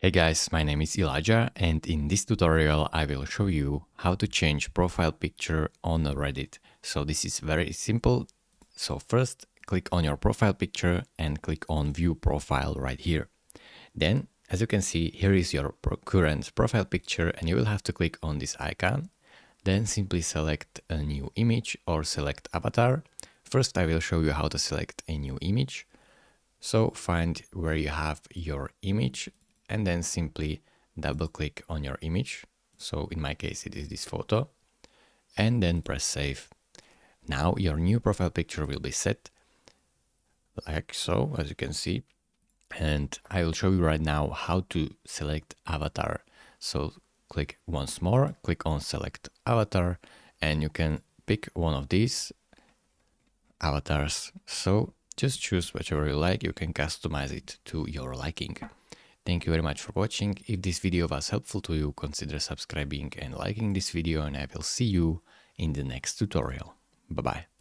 Hey guys, my name is Elijah and in this tutorial I will show you how to change profile picture on Reddit. So this is very simple. So first click on your profile picture and click on view profile right here. Then as you can see, here is your current profile picture and you will have to click on this icon. Then simply select a new image or select avatar. First I will show you how to select a new image. So find where you have your image and then simply double click on your image. So in my case, it is this photo, and then press save. Now your new profile picture will be set like so, as you can see. And I will show you right now how to select avatar. So click once more, click on select avatar, and you can pick one of these avatars. So just choose whichever you like. You can customize it to your liking. Thank you very much for watching. If this video was helpful to you, consider subscribing and liking this video, and I will see you in the next tutorial. Bye bye.